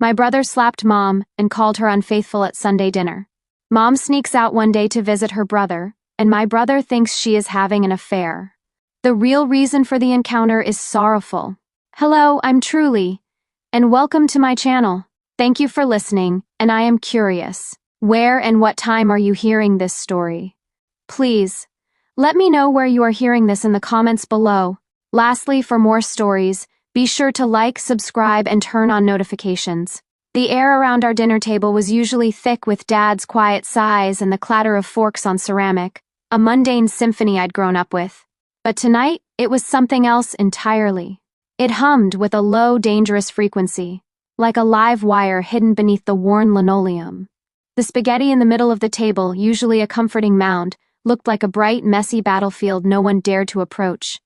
My brother slapped Mom and called her unfaithful at Sunday dinner. Mom sneaks out one day to visit her brother, and my brother thinks she is having an affair. The real reason for the encounter is sorrowful. Hello, I'm Truly, and welcome to my channel. Thank you for listening, and I am curious. Where and what time are you hearing this story? Please, let me know where you are hearing this in the comments below. Lastly, for more stories, be sure to like, subscribe, and turn on notifications. The air around our dinner table was usually thick with Dad's quiet sighs and the clatter of forks on ceramic, a mundane symphony I'd grown up with. But tonight, it was something else entirely. It hummed with a low, dangerous frequency, like a live wire hidden beneath the worn linoleum. The spaghetti in the middle of the table, usually a comforting mound, looked like a bright, messy battlefield no one dared to approach.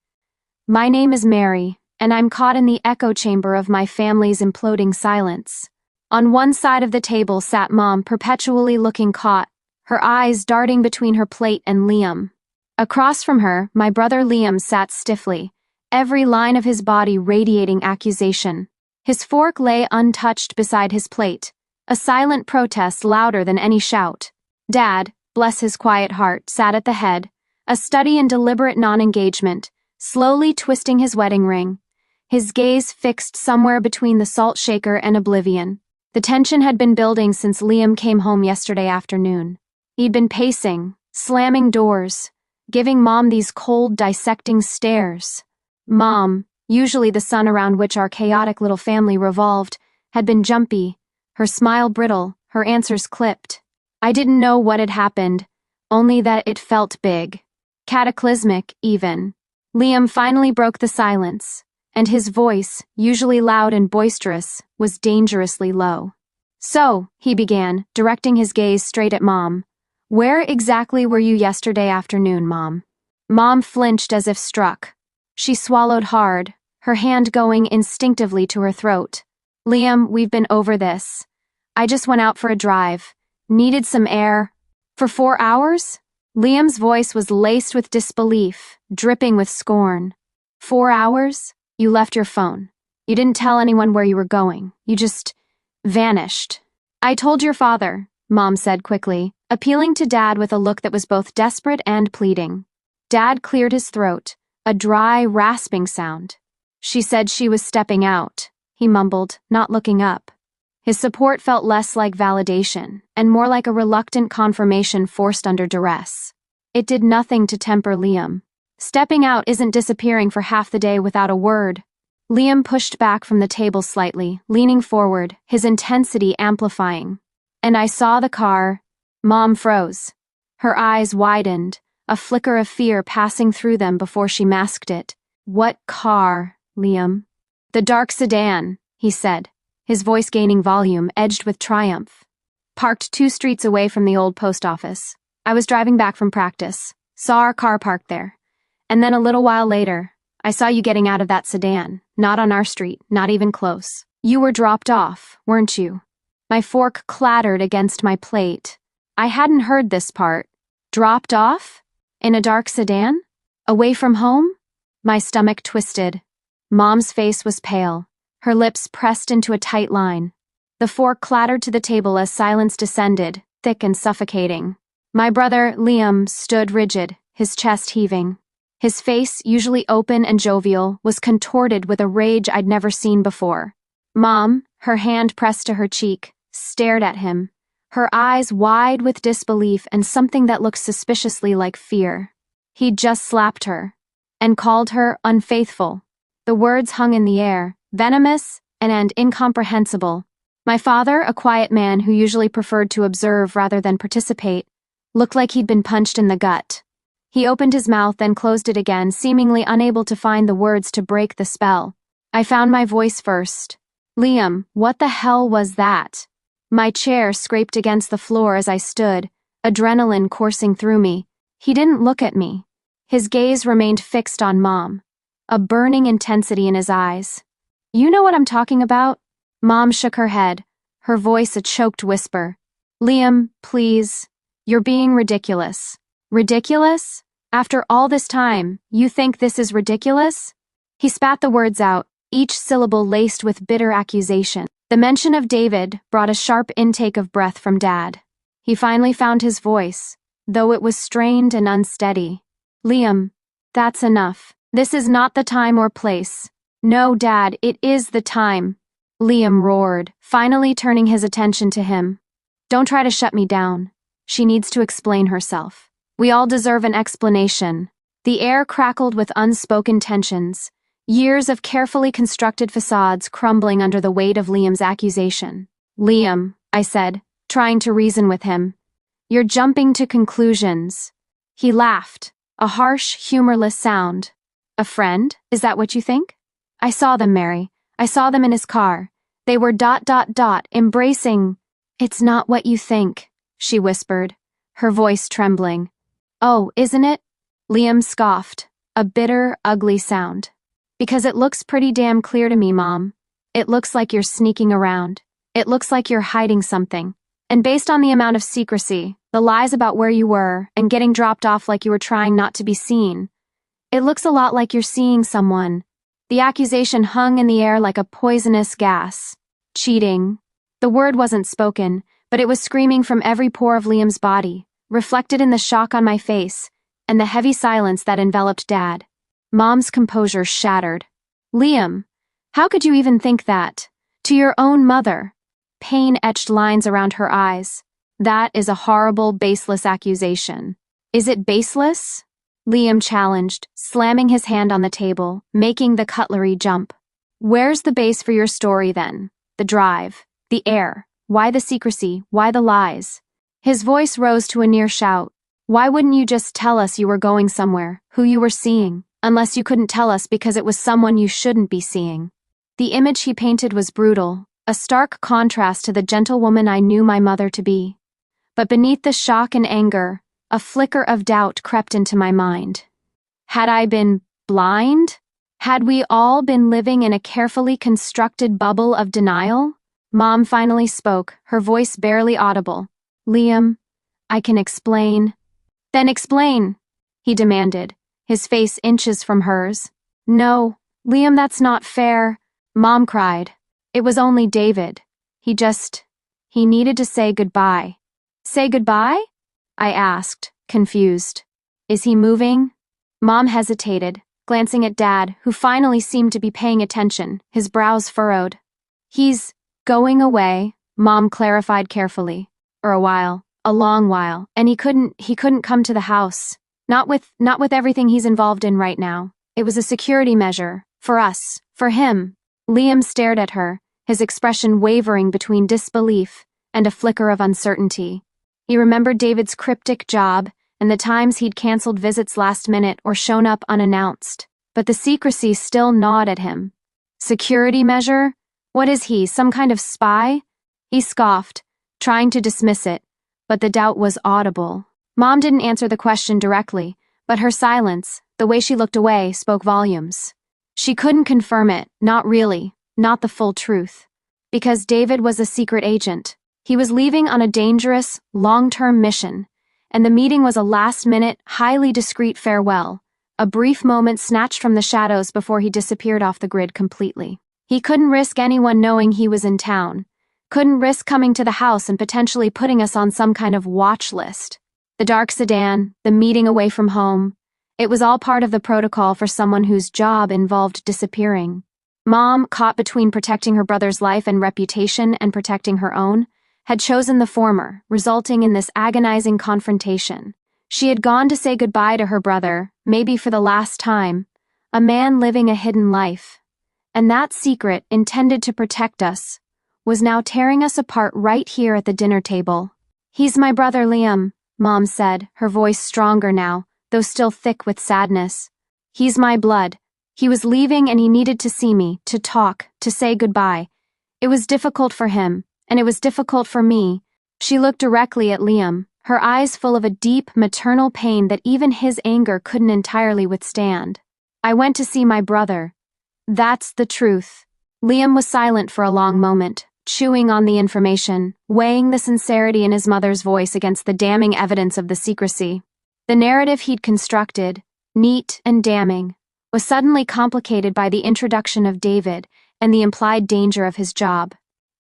My name is Mary, and I'm caught in the echo chamber of my family's imploding silence. On one side of the table sat Mom, perpetually looking caught, her eyes darting between her plate and Liam. Across from her, my brother Liam sat stiffly, every line of his body radiating accusation. His fork lay untouched beside his plate, a silent protest louder than any shout. Dad, bless his quiet heart, sat at the head, a study in deliberate non-engagement, slowly twisting his wedding ring, his gaze fixed somewhere between the salt shaker and oblivion. The tension had been building since Liam came home yesterday afternoon. He'd been pacing, slamming doors, giving Mom these cold, dissecting stares. Mom, usually the sun around which our chaotic little family revolved, had been jumpy, her smile brittle, her answers clipped. I didn't know what had happened, only that it felt big. Cataclysmic, even. Liam finally broke the silence, and his voice, usually loud and boisterous, was dangerously low. So, he began, directing his gaze straight at Mom. Where exactly were you yesterday afternoon, Mom? Mom flinched as if struck. She swallowed hard, her hand going instinctively to her throat. Liam, we've been over this. I just went out for a drive. Needed some air. For 4 hours? Liam's voice was laced with disbelief, dripping with scorn. 4 hours? You left your phone. You didn't tell anyone where you were going. You just vanished. I told your father, Mom said quickly, appealing to Dad with a look that was both desperate and pleading. Dad cleared his throat, a dry, rasping sound. She said she was stepping out, he mumbled, not looking up. His support felt less like validation, and more like a reluctant confirmation forced under duress. It did nothing to temper Liam. Stepping out isn't disappearing for half the day without a word. Liam pushed back from the table slightly, leaning forward, his intensity amplifying. And I saw the car. Mom froze. Her eyes widened, a flicker of fear passing through them before she masked it. What car, Liam? The dark sedan, he said, his voice gaining volume, edged with triumph. Parked 2 streets away from the old post office. I was driving back from practice. Saw our car parked there. And then a little while later, I saw you getting out of that sedan. Not on our street, not even close. You were dropped off, weren't you? My fork clattered against my plate. I hadn't heard this part. Dropped off? In a dark sedan? Away from home? My stomach twisted. Mom's face was pale, her lips pressed into a tight line. The fork clattered to the table as silence descended, thick and suffocating. My brother, Liam, stood rigid, his chest heaving. His face, usually open and jovial, was contorted with a rage I'd never seen before. Mom, her hand pressed to her cheek, stared at him, her eyes wide with disbelief and something that looked suspiciously like fear. He'd just slapped her, and called her unfaithful. The words hung in the air, venomous and incomprehensible. My father, a quiet man who usually preferred to observe rather than participate, looked like he'd been punched in the gut. He opened his mouth, then closed it again, seemingly unable to find the words to break the spell. I found my voice first. Liam, what the hell was that? My chair scraped against the floor as I stood, adrenaline coursing through me. He didn't look at me. His gaze remained fixed on Mom, a burning intensity in his eyes. You know what I'm talking about? Mom shook her head, her voice a choked whisper. Liam, please. You're being ridiculous. Ridiculous? After all this time, you think this is ridiculous? He spat the words out, each syllable laced with bitter accusation. The mention of David brought a sharp intake of breath from Dad. He finally found his voice, though it was strained and unsteady. Liam, that's enough. This is not the time or place. No, Dad, it is the time. Liam roared, finally turning his attention to him. Don't try to shut me down. She needs to explain herself. We all deserve an explanation. The air crackled with unspoken tensions, years of carefully constructed facades crumbling under the weight of Liam's accusation. Liam, I said, trying to reason with him. You're jumping to conclusions. He laughed, a harsh, humorless sound. A friend? Is that what you think? I saw them, Mary. I saw them in his car. They were ... embracing. It's not what you think, she whispered, her voice trembling. Oh, isn't it? Liam scoffed, a bitter, ugly sound. Because it looks pretty damn clear to me, Mom. It looks like you're sneaking around. It looks like you're hiding something. And based on the amount of secrecy, the lies about where you were, and getting dropped off like you were trying not to be seen, it looks a lot like you're seeing someone. The accusation hung in the air like a poisonous gas. Cheating. The word wasn't spoken, but it was screaming from every pore of Liam's body, reflected in the shock on my face, and the heavy silence that enveloped Dad. Mom's composure shattered. Liam, how could you even think that? To your own mother. Pain etched lines around her eyes. That is a horrible, baseless accusation. Is it baseless? Liam challenged, slamming his hand on the table, making the cutlery jump. Where's the base for your story then? The drive, the air, why the secrecy, why the lies? His voice rose to a near shout. Why wouldn't you just tell us you were going somewhere, who you were seeing, unless you couldn't tell us because it was someone you shouldn't be seeing? The image he painted was brutal, a stark contrast to the gentle woman I knew my mother to be. But beneath the shock and anger, a flicker of doubt crept into my mind. Had I been blind? Had we all been living in a carefully constructed bubble of denial? Mom finally spoke, her voice barely audible. Liam, I can explain. Then explain, he demanded, his face inches from hers. No, Liam, that's not fair, Mom cried. It was only David. He needed to say goodbye. Say goodbye? I asked, confused. Is he moving? Mom hesitated, glancing at Dad, who finally seemed to be paying attention, his brows furrowed. He's going away, Mom clarified carefully. For a while, a long while, and he couldn't come to the house. Not with everything he's involved in right now. It was a security measure, for us, for him. Liam stared at her, his expression wavering between disbelief and a flicker of uncertainty. He remembered David's cryptic job and the times he'd canceled visits last minute or shown up unannounced. But the secrecy still gnawed at him. Security measure? What is he, some kind of spy? He scoffed, trying to dismiss it, but the doubt was audible. Mom didn't answer the question directly, but her silence, the way she looked away, spoke volumes. She couldn't confirm it, not really, not the full truth. Because David was a secret agent. He was leaving on a dangerous, long-term mission, and the meeting was a last-minute, highly discreet farewell, a brief moment snatched from the shadows before he disappeared off the grid completely. He couldn't risk anyone knowing he was in town, couldn't risk coming to the house and potentially putting us on some kind of watch list. The dark sedan, the meeting away from home, it was all part of the protocol for someone whose job involved disappearing. Mom, caught between protecting her brother's life and reputation and protecting her own, had chosen the former, resulting in this agonizing confrontation. She had gone to say goodbye to her brother, maybe for the last time, a man living a hidden life. And that secret, intended to protect us, was now tearing us apart right here at the dinner table. He's my brother Liam, Mom said, her voice stronger now, though still thick with sadness. He's my blood. He was leaving and he needed to see me, to talk, to say goodbye. It was difficult for him. And it was difficult for me. She looked directly at Liam, her eyes full of a deep, maternal pain that even his anger couldn't entirely withstand. I went to see my brother. That's the truth. Liam was silent for a long moment, chewing on the information, weighing the sincerity in his mother's voice against the damning evidence of the secrecy. The narrative he'd constructed, neat and damning, was suddenly complicated by the introduction of David and the implied danger of his job.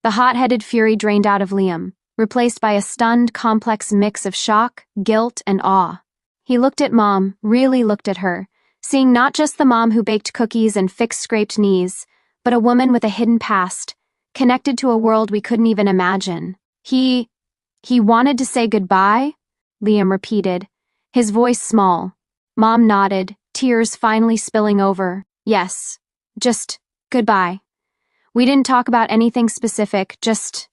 The hot-headed fury drained out of Liam, replaced by a stunned, complex mix of shock, guilt, and awe. He looked at Mom, really looked at her, seeing not just the mom who baked cookies and fixed scraped knees, but a woman with a hidden past, connected to a world we couldn't even imagine. He wanted to say goodbye? Liam repeated, his voice small. Mom nodded, tears finally spilling over. Yes, just goodbye. We didn't talk about anything specific, just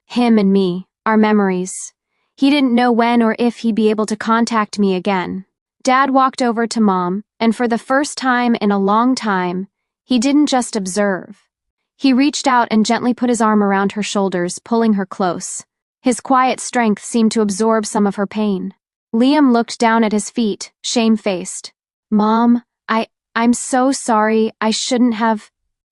him and me, our memories. He didn't know when or if he'd be able to contact me again. Dad walked over to Mom, and for the first time in a long time, he didn't just observe. He reached out and gently put his arm around her shoulders, pulling her close. His quiet strength seemed to absorb some of her pain. Liam looked down at his feet, shame-faced. Mom, I'm so sorry, I shouldn't have.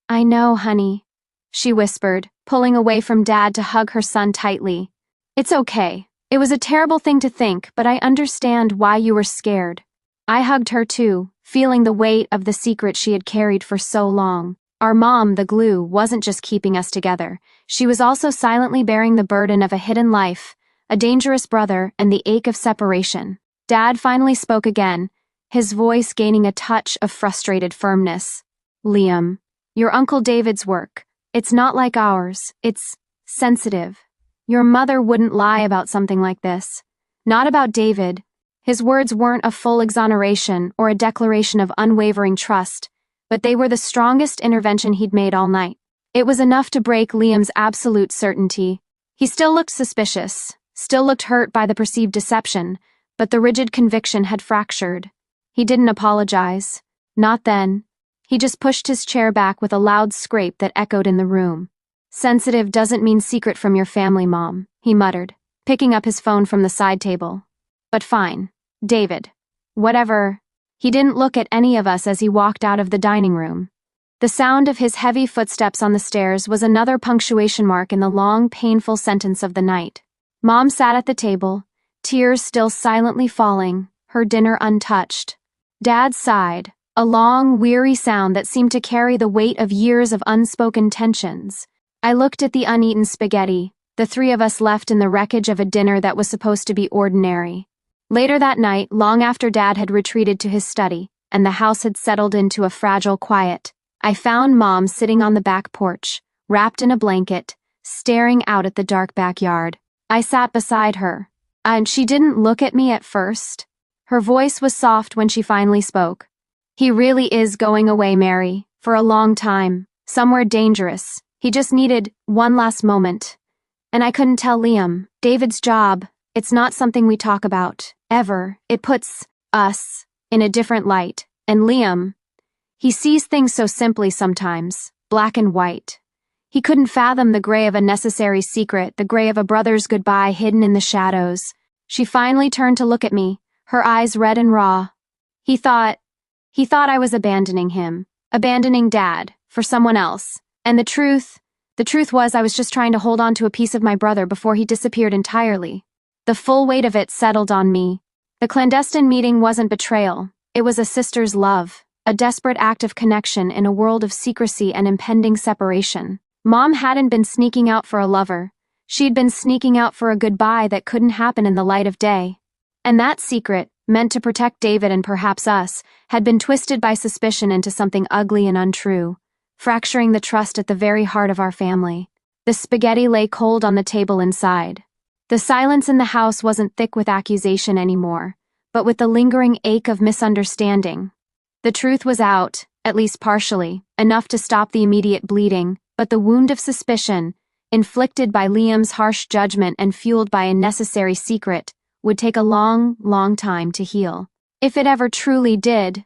I know, honey, she whispered, pulling away from Dad to hug her son tightly. It's okay. It was a terrible thing to think, but I understand why you were scared. I hugged her too, feeling the weight of the secret she had carried for so long. Our mom, the glue, wasn't just keeping us together. She was also silently bearing the burden of a hidden life, a dangerous brother, and the ache of separation. Dad finally spoke again, his voice gaining a touch of frustrated firmness. Liam, your Uncle David's work. It's not like ours. It's sensitive. Your mother wouldn't lie about something like this. Not about David. His words weren't a full exoneration or a declaration of unwavering trust, but they were the strongest intervention he'd made all night. It was enough to break Liam's absolute certainty. He still looked suspicious, still looked hurt by the perceived deception, but the rigid conviction had fractured. He didn't apologize. Not then. He just pushed his chair back with a loud scrape that echoed in the room. Sensitive doesn't mean secret from your family, Mom, he muttered, picking up his phone from the side table. But fine. David. Whatever. He didn't look at any of us as he walked out of the dining room. The sound of his heavy footsteps on the stairs was another punctuation mark in the long, painful sentence of the night. Mom sat at the table, tears still silently falling, her dinner untouched. Dad sighed, a long, weary sound that seemed to carry the weight of years of unspoken tensions. I looked at the uneaten spaghetti, the three of us left in the wreckage of a dinner that was supposed to be ordinary. Later that night, long after Dad had retreated to his study, and the house had settled into a fragile quiet, I found Mom sitting on the back porch, wrapped in a blanket, staring out at the dark backyard. I sat beside her, and she didn't look at me at first. Her voice was soft when she finally spoke. He really is going away, Mary, for a long time, somewhere dangerous. He just needed one last moment. And I couldn't tell Liam. David's job, it's not something we talk about, ever. It puts us in a different light. And Liam, he sees things so simply sometimes, black and white. He couldn't fathom the gray of a necessary secret, the gray of a brother's goodbye hidden in the shadows. She finally turned to look at me, her eyes red and raw. He thought I was abandoning him, abandoning Dad, for someone else. And the truth was I was just trying to hold on to a piece of my brother before he disappeared entirely. The full weight of it settled on me. The clandestine meeting wasn't betrayal. It was a sister's love, a desperate act of connection in a world of secrecy and impending separation. Mom hadn't been sneaking out for a lover. She'd been sneaking out for a goodbye that couldn't happen in the light of day. And that secret, meant to protect David and perhaps us, had been twisted by suspicion into something ugly and untrue, fracturing the trust at the very heart of our family. The spaghetti lay cold on the table inside. The silence in the house wasn't thick with accusation anymore, but with the lingering ache of misunderstanding. The truth was out, at least partially, enough to stop the immediate bleeding, but the wound of suspicion, inflicted by Liam's harsh judgment and fueled by a necessary secret, would take a long, long time to heal. If it ever truly did.